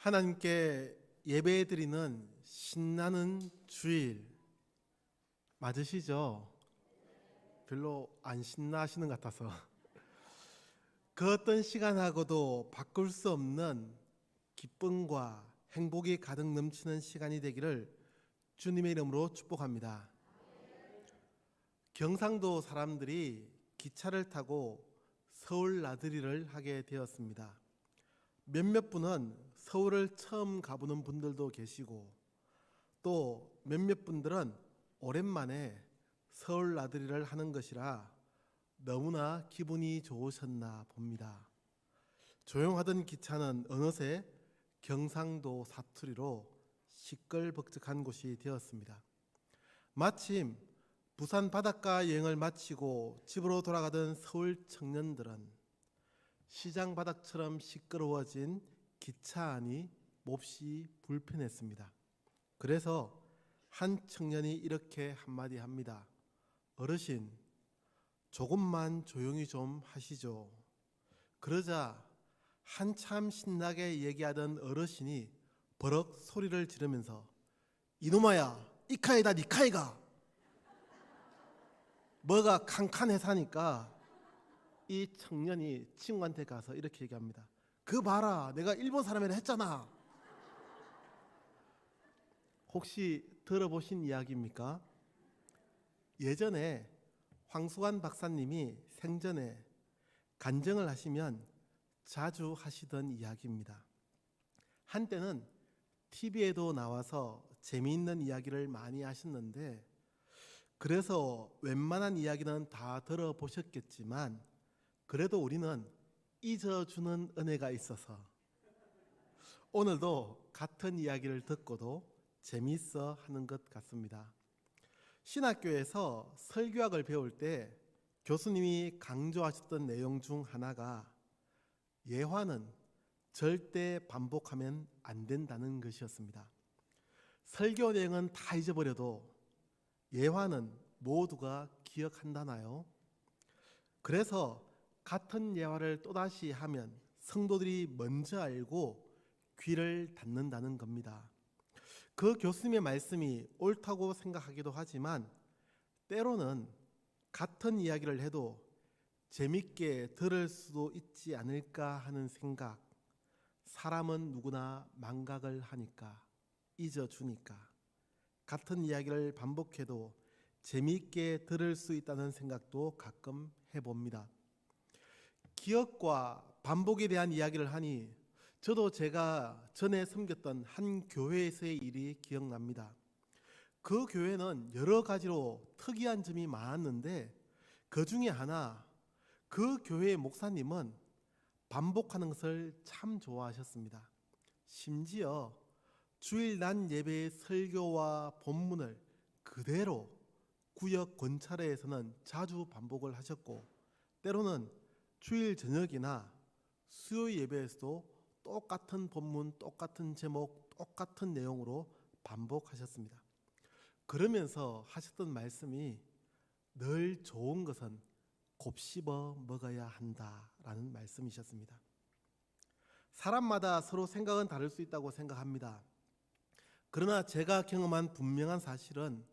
하나님께 예배드리는 신나는 주일 맞으시죠? 별로 안 신나시는 것 같아서 그 어떤 시간하고도 바꿀 수 없는 기쁨과 행복이 가득 넘치는 시간이 되기를 주님의 이름으로 축복합니다. 경상도 사람들이 기차를 타고 서울 나들이를 하게 되었습니다. 몇몇 분은 서울을 처음 가보는 분들도 계시고 또 몇몇 분들은 오랜만에 서울 나들이를 하는 것이라 너무나 기분이 좋으셨나 봅니다. 조용하던 기차는 어느새 경상도 사투리로 시끌벅적한 곳이 되었습니다. 마침 부산 바닷가 여행을 마치고 집으로 돌아가던 서울 청년들은 시장 바닥처럼 시끄러워진 기차 안이 몹시 불편했습니다. 그래서 한 청년이 이렇게 한마디 합니다. 어르신, 조금만 조용히 좀 하시죠. 그러자 한참 신나게 얘기하던 어르신이 버럭 소리를 지르면서 이놈아야, 이카이다 니카이가. 뭐가 칸칸해사니까 이 청년이 친구한테 가서 이렇게 얘기합니다. 그 봐라, 내가 일본 사람이라 했잖아. 혹시 들어보신 이야기입니까? 예전에 황수관 박사님이 생전에 간증을 하시면 자주 하시던 이야기입니다. 한때는 TV에도 나와서 재미있는 이야기를 많이 하셨는데 그래서 웬만한 이야기는 다 들어보셨겠지만 그래도 우리는 잊어주는 은혜가 있어서 오늘도 같은 이야기를 듣고도 재미있어 하는 것 같습니다. 신학교에서 설교학을 배울 때 교수님이 강조하셨던 내용 중 하나가 예화는 절대 반복하면 안 된다는 것이었습니다. 설교 내용은 다 잊어버려도 예화는 모두가 기억한다나요? 그래서 같은 예화를 또다시 하면 성도들이 먼저 알고 귀를 닫는다는 겁니다. 그 교수님의 말씀이 옳다고 생각하기도 하지만 때로는 같은 이야기를 해도 재밌게 들을 수도 있지 않을까 하는 생각. 사람은 누구나 망각을 하니까, 잊어주니까 같은 이야기를 반복해도 재미있게 들을 수 있다는 생각도 가끔 해봅니다. 기억과 반복에 대한 이야기를 하니 저도 제가 전에 섬겼던 한 교회에서의 일이 기억납니다. 그 교회는 여러 가지로 특이한 점이 많았는데 그 중에 하나, 그 교회의 목사님은 반복하는 것을 참 좋아하셨습니다. 심지어 주일 낮 예배의 설교와 본문을 그대로 구역 권찰회에서는 자주 반복을 하셨고 때로는 주일 저녁이나 수요 예배에서도 똑같은 본문, 똑같은 제목, 똑같은 내용으로 반복하셨습니다. 그러면서 하셨던 말씀이 늘 좋은 것은 곱씹어 먹어야 한다라는 말씀이셨습니다. 사람마다 서로 생각은 다를 수 있다고 생각합니다. 그러나 제가 경험한 분명한 사실은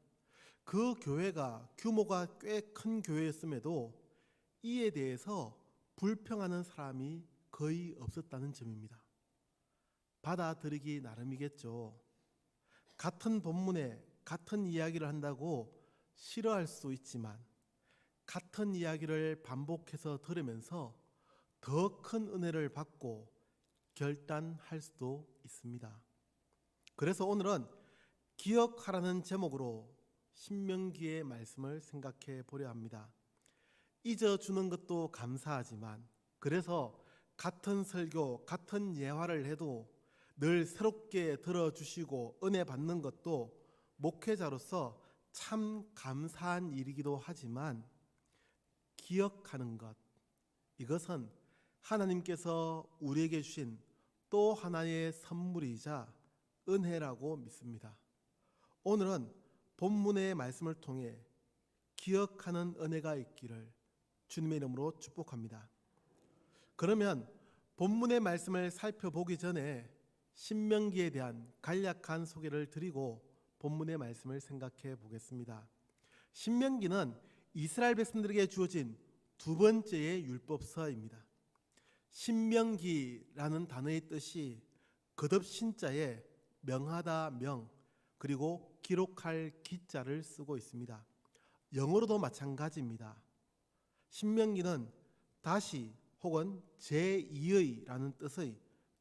그 교회가 규모가 꽤 큰 교회였음에도 이에 대해서 불평하는 사람이 거의 없었다는 점입니다. 받아들이기 나름이겠죠. 같은 본문에 같은 이야기를 한다고 싫어할 수 있지만 같은 이야기를 반복해서 들으면서 더 큰 은혜를 받고 결단할 수도 있습니다. 그래서 오늘은 기억하라는 제목으로 신명기의 말씀을 생각해 보려 합니다. 잊어주는 것도 감사하지만 그래서 같은 설교, 같은 예화를 해도 늘 새롭게 들어주시고 은혜 받는 것도 목회자로서 참 감사한 일이기도 하지만 기억하는 것, 이것은 하나님께서 우리에게 주신 또 하나의 선물이자 은혜라고 믿습니다. 오늘은 본문의 말씀을 통해 기억하는 은혜가 있기를 주님의 이름으로 축복합니다. 그러면 본문의 말씀을 살펴보기 전에 신명기에 대한 간략한 소개를 드리고 본문의 말씀을 생각해 보겠습니다. 신명기는 이스라엘 백성들에게 주어진 두 번째의 율법서입니다. 신명기라는 단어의 뜻이 거듭 신자에 명하다 명, 그리고 기록할 기자를 쓰고 있습니다. 영어로도 마찬가지입니다. 신명기는 다시 혹은 제2의라는 뜻의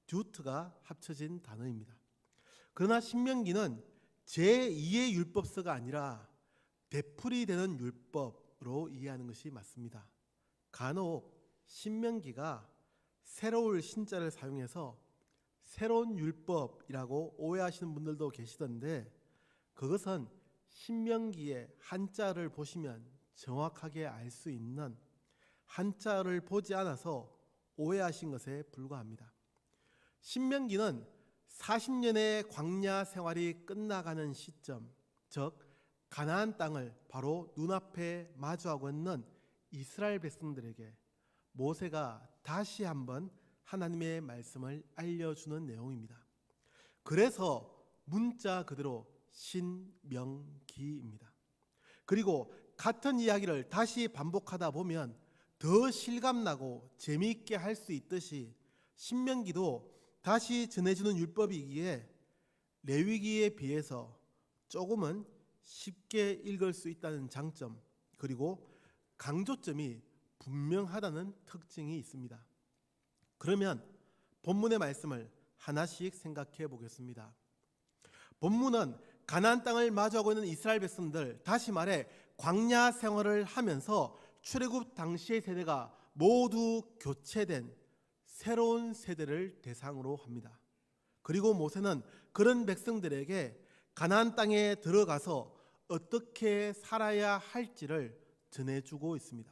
듀트가 합쳐진 단어입니다. 그러나 신명기는 제2의 율법서가 아니라 되풀이되는 율법으로 이해하는 것이 맞습니다. 간혹 신명기가 새로울 신자를 사용해서 새로운 율법이라고 오해하시는 분들도 계시던데, 그것은 신명기의 한자를 보시면 정확하게 알 수 있는, 한자를 보지 않아서 오해하신 것에 불과합니다. 신명기는 40년의 광야 생활이 끝나가는 시점, 즉 가나안 땅을 바로 눈앞에 마주하고 있는 이스라엘 백성들에게 모세가 다시 한번 하나님의 말씀을 알려주는 내용입니다. 그래서 문자 그대로 신명기입니다. 그리고 같은 이야기를 다시 반복하다 보면 더 실감나고 재미있게 할 수 있듯이 신명기도 다시 전해주는 율법이기에 레위기에 비해서 조금은 쉽게 읽을 수 있다는 장점, 그리고 강조점이 분명하다는 특징이 있습니다. 그러면 본문의 말씀을 하나씩 생각해 보겠습니다. 본문은 가나안 땅을 마주하고 있는 이스라엘 백성들, 다시 말해 광야 생활을 하면서 출애굽 당시의 세대가 모두 교체된 새로운 세대를 대상으로 합니다. 그리고 모세는 그런 백성들에게 가나안 땅에 들어가서 어떻게 살아야 할지를 전해주고 있습니다.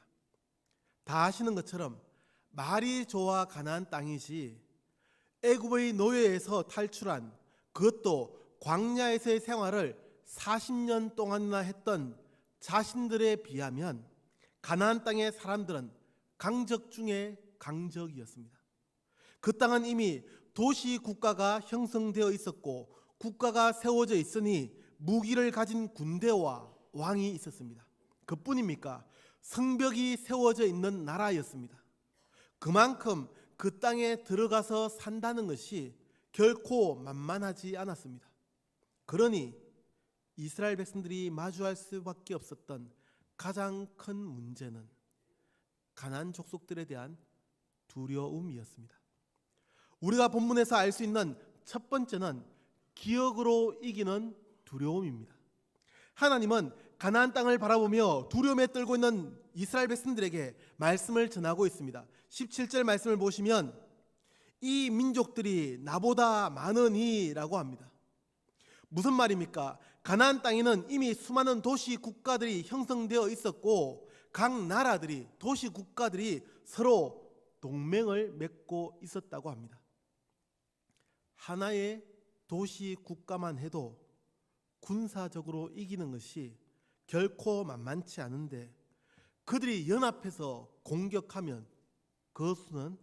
다 아시는 것처럼 말이 좋아 가나안 땅이지 애굽의 노예에서 탈출한, 그것도 광야에서의 생활을 40년 동안이나 했던 자신들에 비하면 가나안 땅의 사람들은 강적 중에 강적이었습니다. 그 땅은 이미 도시 국가가 형성되어 있었고 국가가 세워져 있으니 무기를 가진 군대와 왕이 있었습니다. 그뿐입니까? 성벽이 세워져 있는 나라였습니다. 그만큼 그 땅에 들어가서 산다는 것이 결코 만만하지 않았습니다. 그러니 이스라엘 백성들이 마주할 수밖에 없었던 가장 큰 문제는 가나안 족속들에 대한 두려움이었습니다. 우리가 본문에서 알 수 있는 첫 번째는 기억으로 이기는 두려움입니다. 하나님은 가나안 땅을 바라보며 두려움에 떨고 있는 이스라엘 백성들에게 말씀을 전하고 있습니다. 17절 말씀을 보시면 이 민족들이 나보다 많으니 라고 합니다. 무슨 말입니까? 가나안 땅에는 이미 수많은 도시 국가들이 형성되어 있었고 각 나라들이, 도시 국가들이 서로 동맹을 맺고 있었다고 합니다. 하나의 도시 국가만 해도 군사적으로 이기는 것이 결코 만만치 않은데 그들이 연합해서 공격하면 그 수는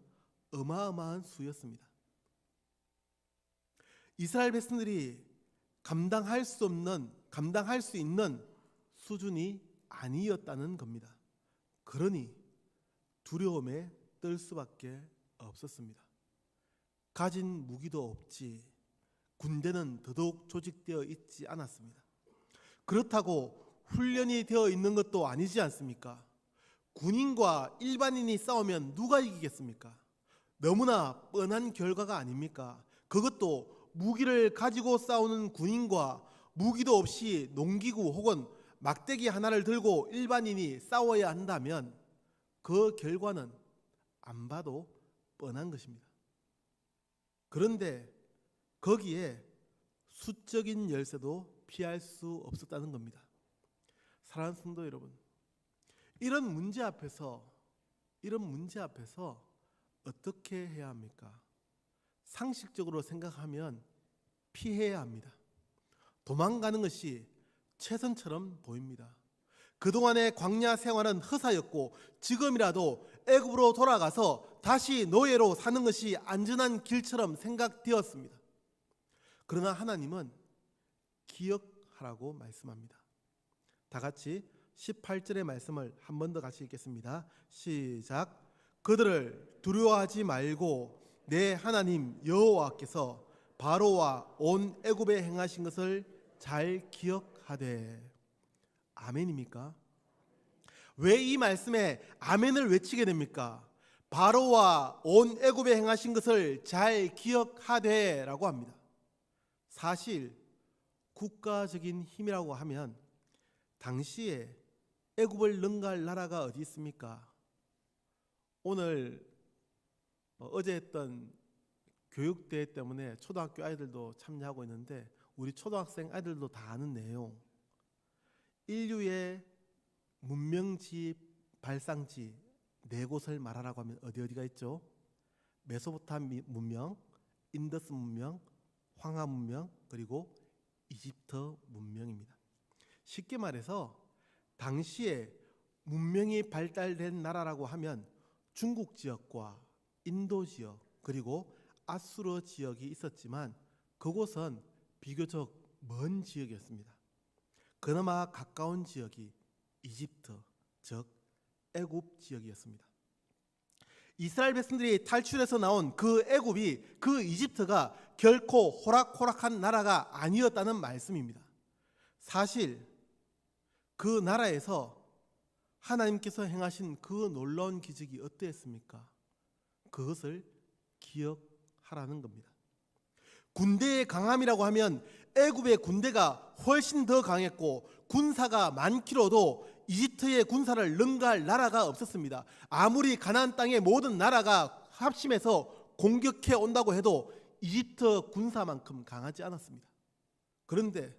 어마어마한 수였습니다. 이스라엘 백성들이 감당할 수 있는 수준이 아니었다는 겁니다. 그러니 두려움에 떨 수밖에 없었습니다. 가진 무기도 없지, 군대는 더더욱 조직되어 있지 않았습니다. 그렇다고 훈련이 되어 있는 것도 아니지 않습니까? 군인과 일반인이 싸우면 누가 이기겠습니까? 너무나 뻔한 결과가 아닙니까? 그것도 무기를 가지고 싸우는 군인과 무기도 없이 농기구 혹은 막대기 하나를 들고 일반인이 싸워야 한다면 그 결과는 안 봐도 뻔한 것입니다. 그런데 거기에 수적인 열세도 피할 수 없었다는 겁니다. 사랑하는 성도 여러분, 이런 문제 앞에서 어떻게 해야 합니까? 상식적으로 생각하면 피해야 합니다. 도망가는 것이 최선처럼 보입니다. 그동안의 광야 생활은 허사였고 지금이라도 애굽으로 돌아가서 다시 노예로 사는 것이 안전한 길처럼 생각되었습니다. 그러나 하나님은 기억하라고 말씀합니다. 다 같이 18절의 말씀을 한 번 더 같이 읽겠습니다. 시작. 그들을 두려워하지 말고 내 하나님 여호와께서 바로와 온 애굽에 행하신 것을 잘 기억하되. 아멘입니까? 왜 이 말씀에 아멘을 외치게 됩니까? 바로와 온 애굽에 행하신 것을 잘 기억하되 라고 합니다. 사실 국가적인 힘이라고 하면 당시에 애굽을 능가할 나라가 어디 있습니까? 오늘 어제 했던 교육대회 때문에 초등학교 아이들도 참여하고 있는데 우리 초등학생 아이들도 다 아는 내용. 인류의 문명지 발상지 네 곳을 말하라고 하면 어디가 있죠? 메소포타미 문명, 인더스 문명, 황하 문명, 그리고 이집트 문명입니다. 쉽게 말해서 당시에 문명이 발달된 나라라고 하면 중국 지역과 인도 지역 그리고 아수르 지역이 있었지만 그곳은 비교적 먼 지역이었습니다. 그나마 가까운 지역이 이집트, 즉 애굽 지역이었습니다. 이스라엘 백성들이 탈출해서 나온 그 애굽이, 그 이집트가 결코 호락호락한 나라가 아니었다는 말씀입니다. 사실 그 나라에서 하나님께서 행하신 그 놀라운 기적이 어떠했습니까? 그것을 기억하라는 겁니다. 군대의 강함이라고 하면 애굽의 군대가 훨씬 더 강했고 군사가 많기로도 이집트의 군사를 능가할 나라가 없었습니다. 아무리 가나안 땅의 모든 나라가 합심해서 공격해 온다고 해도 이집트 군사만큼 강하지 않았습니다. 그런데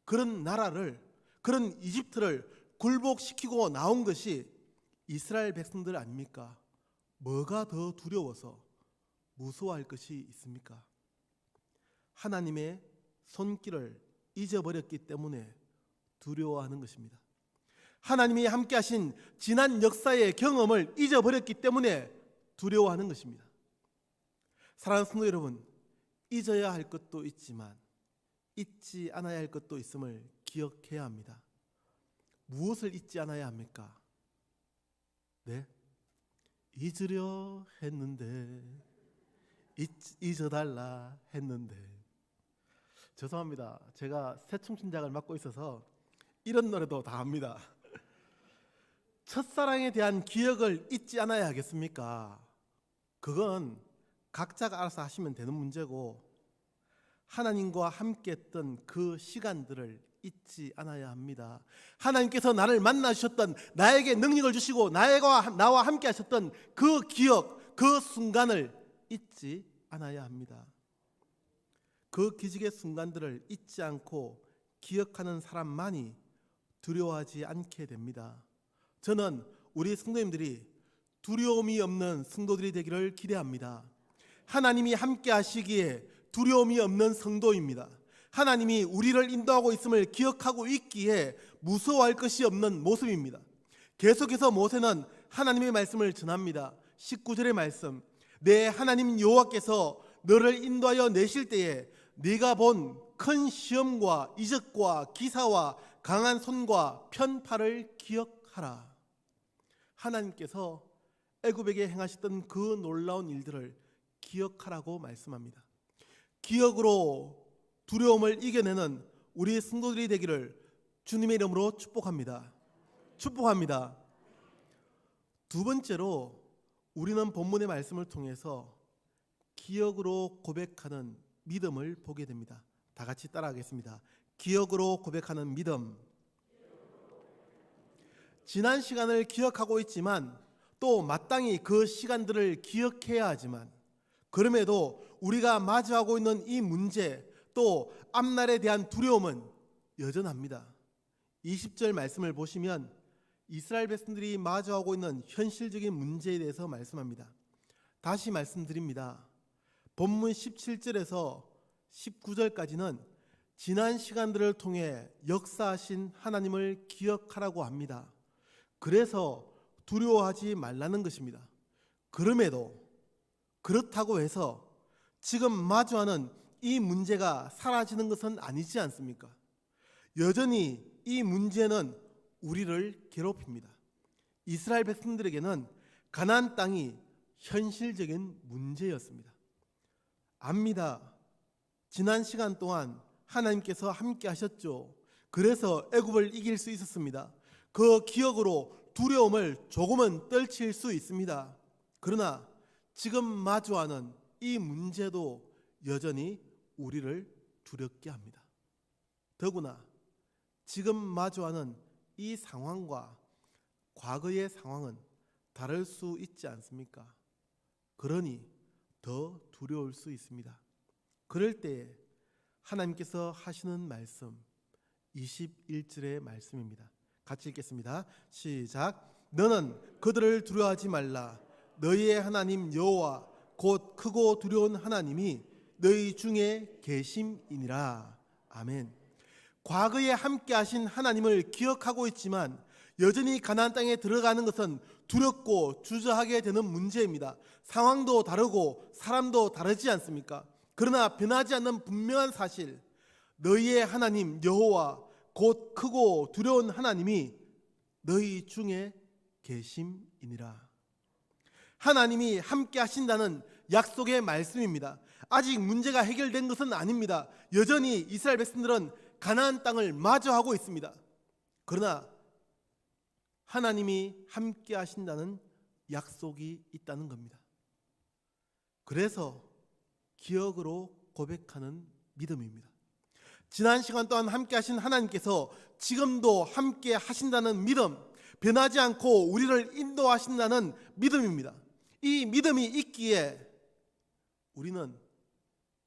그런 나라를, 그런 이집트를 굴복시키고 나온 것이 이스라엘 백성들 아닙니까? 뭐가 더 두려워서 무서워할 것이 있습니까? 하나님의 손길을 잊어버렸기 때문에 두려워하는 것입니다. 하나님이 함께 하신 지난 역사의 경험을 잊어버렸기 때문에 두려워하는 것입니다. 사랑하는 성도 여러분, 잊어야 할 것도 있지만 잊지 않아야 할 것도 있음을 기억해야 합니다. 무엇을 잊지 않아야 합니까? 네? 잊으려 했는데 잊어달라 했는데. 죄송합니다. 제가 새청춘작을 맡고 있어서 이런 노래도 다 합니다. 첫사랑에 대한 기억을 잊지 않아야 하겠습니까? 그건 각자가 알아서 하시면 되는 문제고 하나님과 함께 했던 그 시간들을 잊지 않아야 합니다. 하나님께서 나를 만나 주셨던, 나에게 능력을 주시고 나와 함께 하셨던 그 기억, 그 순간을 잊지 않아야 합니다. 그 기적의 순간들을 잊지 않고 기억하는 사람만이 두려워하지 않게 됩니다. 저는 우리 성도님들이 두려움이 없는 성도들이 되기를 기대합니다. 하나님이 함께 하시기에 두려움이 없는 성도입니다. 하나님이 우리를 인도하고 있음을 기억하고 있기에 무서워할 것이 없는 모습입니다. 계속해서 모세는 하나님의 말씀을 전합니다. 19절의 말씀, 내 하나님 여호와께서 너를 인도하여 내실 때에 네가 본 큰 시험과 이적과 기사와 강한 손과 편팔을 기억하라. 하나님께서 애굽에게 행하셨던 그 놀라운 일들을 기억하라고 말씀합니다. 기억으로 두려움을 이겨내는 우리 성도들이 되기를 주님의 이름으로 축복합니다. 축복합니다. 두 번째로 우리는 본문의 말씀을 통해서 기억으로 고백하는 믿음을 보게 됩니다. 다 같이 따라하겠습니다. 기억으로 고백하는 믿음. 지난 시간을 기억하고 있지만 또 마땅히 그 시간들을 기억해야 하지만 그럼에도 우리가 마주하고 있는 이 문제 또 앞날에 대한 두려움은 여전합니다. 20절 말씀을 보시면 이스라엘 백성들이 마주하고 있는 현실적인 문제에 대해서 말씀합니다. 다시 말씀드립니다. 본문 17절에서 19절까지는 지난 시간들을 통해 역사하신 하나님을 기억하라고 합니다. 그래서 두려워하지 말라는 것입니다. 그럼에도 그렇다고 해서 지금 마주하는 이 문제가 사라지는 것은 아니지 않습니까? 여전히 이 문제는 우리를 괴롭힙니다. 이스라엘 백성들에게는 가나안 땅이 현실적인 문제였습니다. 압니다. 지난 시간 동안 하나님께서 함께 하셨죠. 그래서 애굽을 이길 수 있었습니다. 그 기억으로 두려움을 조금은 떨칠 수 있습니다. 그러나 지금 마주하는 이 문제도 여전히 우리를 두렵게 합니다. 더구나 지금 마주하는 이 상황과 과거의 상황은 다를 수 있지 않습니까? 그러니 더 두려울 수 있습니다. 그럴 때에 하나님께서 하시는 말씀 21절의 말씀입니다. 같이 읽겠습니다. 시작. 너는 그들을 두려워하지 말라. 너희의 하나님 여호와 곧 크고 두려운 하나님이 너희 중에 계심이니라. 아멘. 과거에 함께 하신 하나님을 기억하고 있지만 여전히 가나안 땅에 들어가는 것은 두렵고 주저하게 되는 문제입니다. 상황도 다르고 사람도 다르지 않습니까? 그러나 변하지 않는 분명한 사실, 너희의 하나님 여호와 곧 크고 두려운 하나님이 너희 중에 계심이니라. 하나님이 함께 하신다는 약속의 말씀입니다. 아직 문제가 해결된 것은 아닙니다. 여전히 이스라엘 백성들은 가나안 땅을 마주하고 있습니다. 그러나 하나님이 함께 하신다는 약속이 있다는 겁니다. 그래서 기억으로 고백하는 믿음입니다. 지난 시간 동안 함께 하신 하나님께서 지금도 함께 하신다는 믿음, 변하지 않고 우리를 인도하신다는 믿음입니다. 이 믿음이 있기에 우리는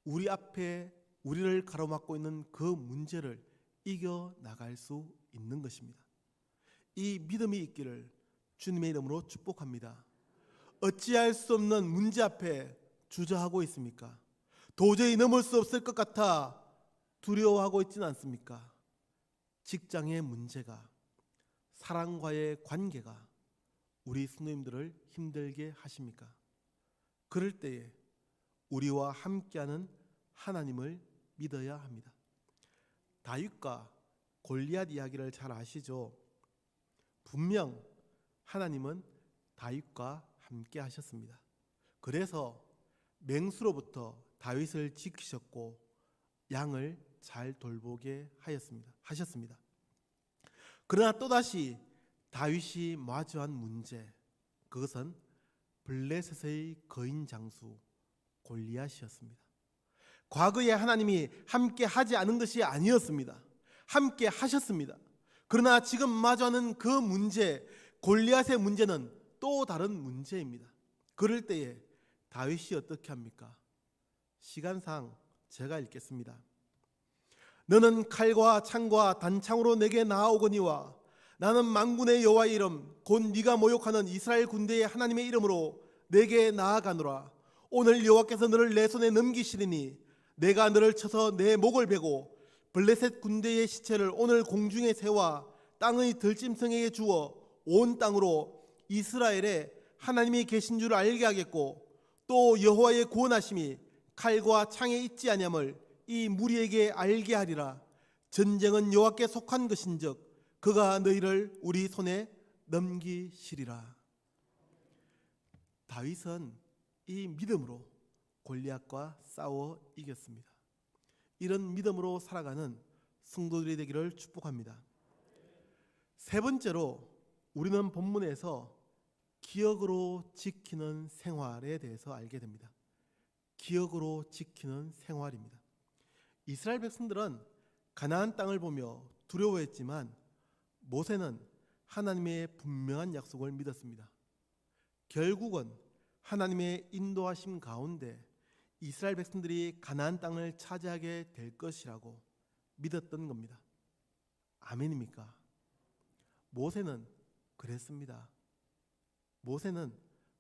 우리 앞에 우리를 가로막고 있는 그 문제를 이겨나갈 수 있는 것입니다. 이 믿음이 있기를 주님의 이름으로 축복합니다. 어찌할 수 없는 문제 앞에 주저하고 있습니까? 도저히 넘을 수 없을 것 같아 두려워하고 있지는 않습니까? 직장의 문제가, 사랑과의 관계가 우리 성도님들을 힘들게 하십니까? 그럴 때에 우리와 함께하는 하나님을 믿어야 합니다. 다윗과 골리앗 이야기를 잘 아시죠? 분명 하나님은 다윗과 함께 하셨습니다. 그래서 맹수로부터 다윗을 지키셨고 양을 잘 돌보게 하셨습니다. 그러나 또다시 다윗이 마주한 문제, 그것은 블레셋의 거인 장수 골리앗이었습니다. 과거에 하나님이 함께 하지 않은 것이 아니었습니다. 함께 하셨습니다. 그러나 지금 마주하는 그 문제, 골리앗의 문제는 또 다른 문제입니다. 그럴 때에 다윗이 어떻게 합니까? 시간상 제가 읽겠습니다. 너는 칼과 창과 단창으로 내게 나아오거니와 나는 만군의 여호와의 이름 곧 네가 모욕하는 이스라엘 군대의 하나님의 이름으로 내게 나아가노라. 오늘 여호와께서 너를 내 손에 넘기시리니 내가 너를 쳐서 내 목을 베고 블레셋 군대의 시체를 오늘 공중에 세워 땅의 들짐승에게 주어 온 땅으로 이스라엘에 하나님이 계신 줄 알게 하겠고 또 여호와의 구원하심이 칼과 창에 있지 아니함을 이 무리에게 알게 하리라. 전쟁은 여호와께 속한 것인즉 그가 너희를 우리 손에 넘기시리라. 다윗은 이 믿음으로 골리앗과 싸워 이겼습니다. 이런 믿음으로 살아가는 성도들이 되기를 축복합니다. 세 번째로 우리는 본문에서 기억으로 지키는 생활에 대해서 알게 됩니다. 기억으로 지키는 생활입니다. 이스라엘 백성들은 가나안 땅을 보며 두려워했지만 모세는 하나님의 분명한 약속을 믿었습니다. 결국은 하나님의 인도하심 가운데 이스라엘 백성들이 가나안 땅을 차지하게 될 것이라고 믿었던 겁니다. 아멘입니까? 모세는 그랬습니다. 모세는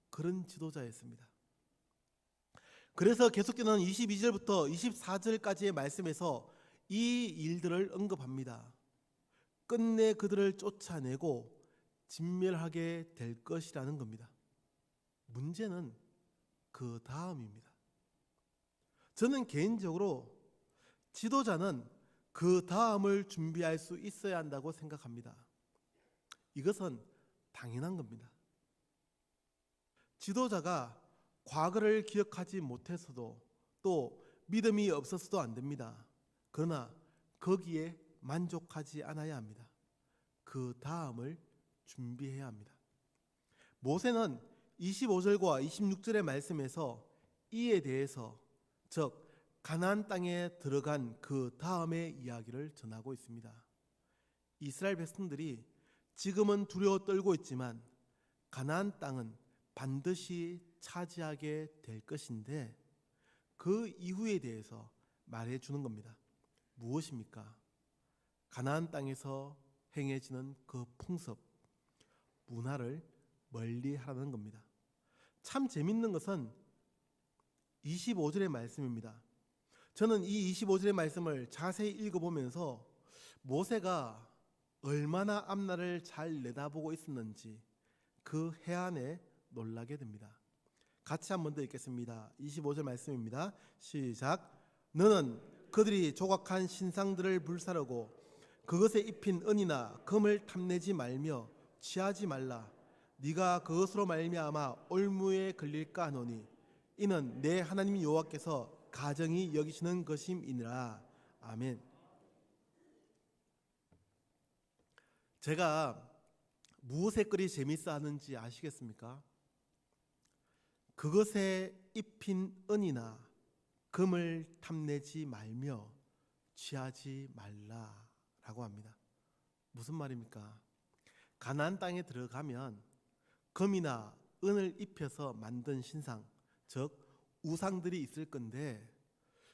그런 지도자였습니다. 그래서 계속되는 22절부터 24절까지의 말씀에서 이 일들을 언급합니다. 끝내 그들을 쫓아내고 진멸하게 될 것이라는 겁니다. 문제는 그 다음입니다. 저는 개인적으로 지도자는 그 다음을 준비할 수 있어야 한다고 생각합니다. 이것은 당연한 겁니다. 지도자가 과거를 기억하지 못해서도 또 믿음이 없어서도 안 됩니다. 그러나 거기에 만족하지 않아야 합니다. 그 다음을 준비해야 합니다. 모세는 25절과 26절의 말씀에서 이에 대해서, 즉 가나안 땅에 들어간 그 다음의 이야기를 전하고 있습니다. 이스라엘 백성들이 지금은 두려워 떨고 있지만 가나안 땅은 반드시 차지하게 될 것인데 그 이후에 대해서 말해주는 겁니다. 무엇입니까? 가나안 땅에서 행해지는 그 풍습, 문화를 멀리하라는 겁니다. 참 재밌는 것은 25절의 말씀입니다. 저는 이 25절의 말씀을 자세히 읽어보면서 모세가 얼마나 앞날을 잘 내다보고 있었는지 그 해안에 놀라게 됩니다. 같이 한 번 더 읽겠습니다. 25절 말씀입니다. 시작. 너는 그들이 조각한 신상들을 불사르고 그것에 입힌 은이나 금을 탐내지 말며 취하지 말라. 네가 그것으로 말미암아 올무에 걸릴까 하노니 이는 내 하나님 여호와께서 가정히 여기시는 것임이니라. 아멘. 제가 무엇에 그리 재밌어 하는지 아시겠습니까? 그것에 입힌 은이나 금을 탐내지 말며 취하지 말라라고 합니다. 무슨 말입니까? 가나안 땅에 들어가면 금이나 은을 입혀서 만든 신상, 즉 우상들이 있을 건데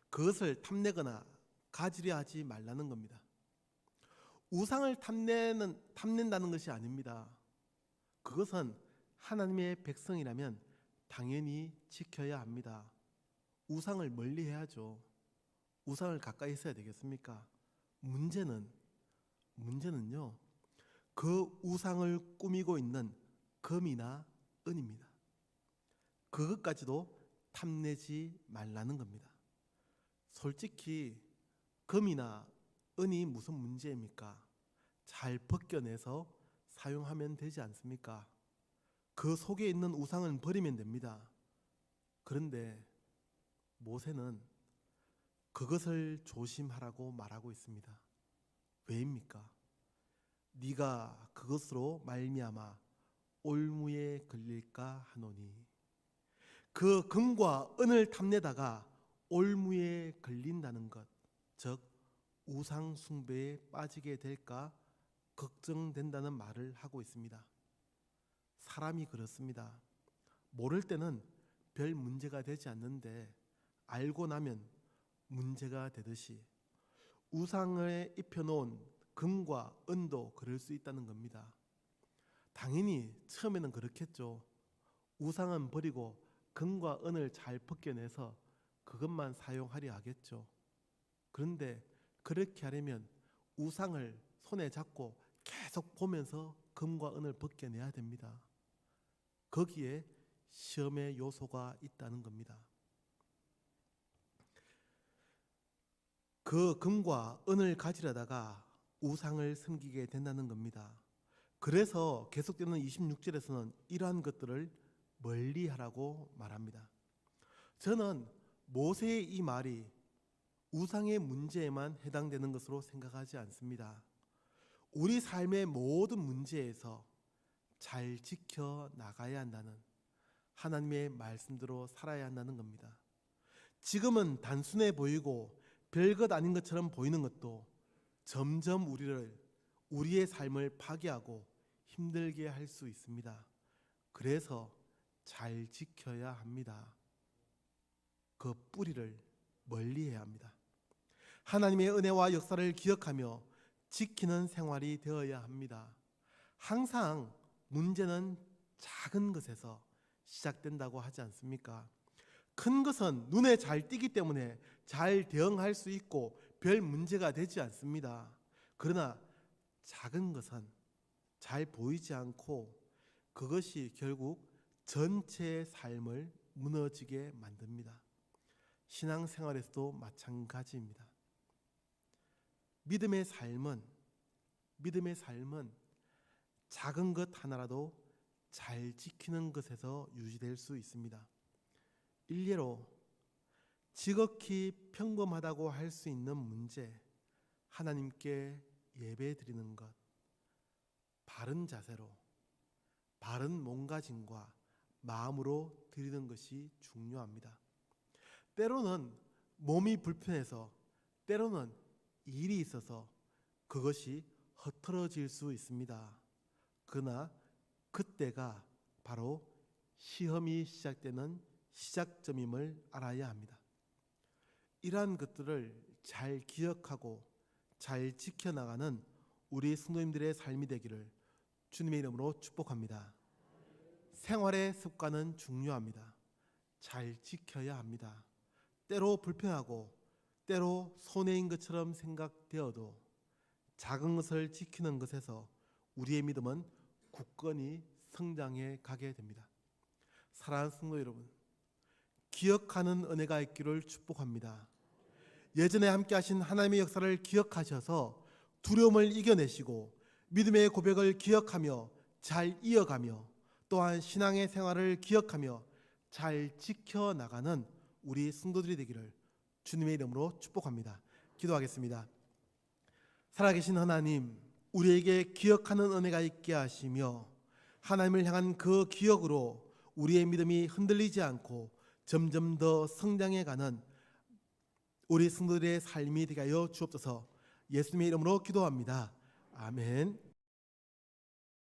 그것을 탐내거나 가지려 하지 말라는 겁니다. 우상을 탐낸다는 것이 아닙니다. 그것은 하나님의 백성이라면 당연히 지켜야 합니다. 우상을 멀리 해야죠. 우상을 가까이 있어야 되겠습니까? 문제는요, 그 우상을 꾸미고 있는 금이나 은입니다. 그것까지도 탐내지 말라는 겁니다. 솔직히 금이나 은이 무슨 문제입니까? 잘 벗겨내서 사용하면 되지 않습니까? 그 속에 있는 우상은 버리면 됩니다. 그런데 모세는 그것을 조심하라고 말하고 있습니다. 왜입니까? 네가 그것으로 말미암아 올무에 걸릴까 하노니, 그 금과 은을 탐내다가 올무에 걸린다는 것, 즉 우상 숭배에 빠지게 될까 걱정된다는 말을 하고 있습니다. 사람이 그렇습니다. 모를 때는 별 문제가 되지 않는데 알고 나면 문제가 되듯이 우상에 입혀놓은 금과 은도 그럴 수 있다는 겁니다. 당연히 처음에는 그렇겠죠. 우상은 버리고 금과 은을 잘 벗겨내서 그것만 사용하려 하겠죠. 그런데 그렇게 하려면 우상을 손에 잡고 계속 보면서 금과 은을 벗겨내야 됩니다. 거기에 시험의 요소가 있다는 겁니다. 그 금과 은을 가지려다가 우상을 섬기게 된다는 겁니다. 그래서 계속되는 26절에서는 이러한 것들을 멀리하라고 말합니다. 저는 모세의 이 말이 우상의 문제에만 해당되는 것으로 생각하지 않습니다. 우리 삶의 모든 문제에서 잘 지켜나가야 한다는 하나님의 말씀대로 살아야 한다는 겁니다. 지금은 단순해 보이고 별것 아닌 것처럼 보이는 것도 점점 우리의 삶을 파괴하고 힘들게 할 수 있습니다. 그래서 잘 지켜야 합니다. 그 뿌리를 멀리해야 합니다. 하나님의 은혜와 역사를 기억하며 지키는 생활이 되어야 합니다. 항상 문제는 작은 것에서 시작된다고 하지 않습니까? 큰 것은 눈에 잘 띄기 때문에 잘 대응할 수 있고 별 문제가 되지 않습니다. 그러나 작은 것은 잘 보이지 않고 그것이 결국 전체의 삶을 무너지게 만듭니다. 신앙생활에서도 마찬가지입니다. 믿음의 삶은 작은 것 하나라도 잘 지키는 것에서 유지될 수 있습니다. 일례로 지극히 평범하다고 할 수 있는 문제, 하나님께 예배 드리는 것, 바른 자세로, 바른 몸가짐과 마음으로 드리는 것이 중요합니다. 때로는 몸이 불편해서, 때로는 일이 있어서 그것이 흐트러질 수 있습니다. 그러나 그때가 바로 시험이 시작되는 시작점임을 알아야 합니다. 이러한 것들을 잘 기억하고 잘 지켜나가는 우리 성도님들의 삶이 되기를 주님의 이름으로 축복합니다. 생활의 습관은 중요합니다. 잘 지켜야 합니다. 때로 불편하고 때로 손해인 것처럼 생각되어도 작은 것을 지키는 것에서 우리의 믿음은 굳건히 성장해 가게 됩니다. 사랑하는 성도 여러분, 기억하는 은혜가 있기를 축복합니다. 예전에 함께 하신 하나님의 역사를 기억하셔서 두려움을 이겨내시고 믿음의 고백을 기억하며 잘 이어가며 또한 신앙의 생활을 기억하며 잘 지켜나가는 우리 성도들이 되기를 주님의 이름으로 축복합니다. 기도하겠습니다. 살아계신 하나님, 우리에게 기억하는 은혜가 있게 하시며 하나님을 향한 그 기억으로 우리의 믿음이 흔들리지 않고 점점 더 성장해가는 우리 성도들의 삶이 되게 하여 주옵소서. 예수님의 이름으로 기도합니다. 아멘.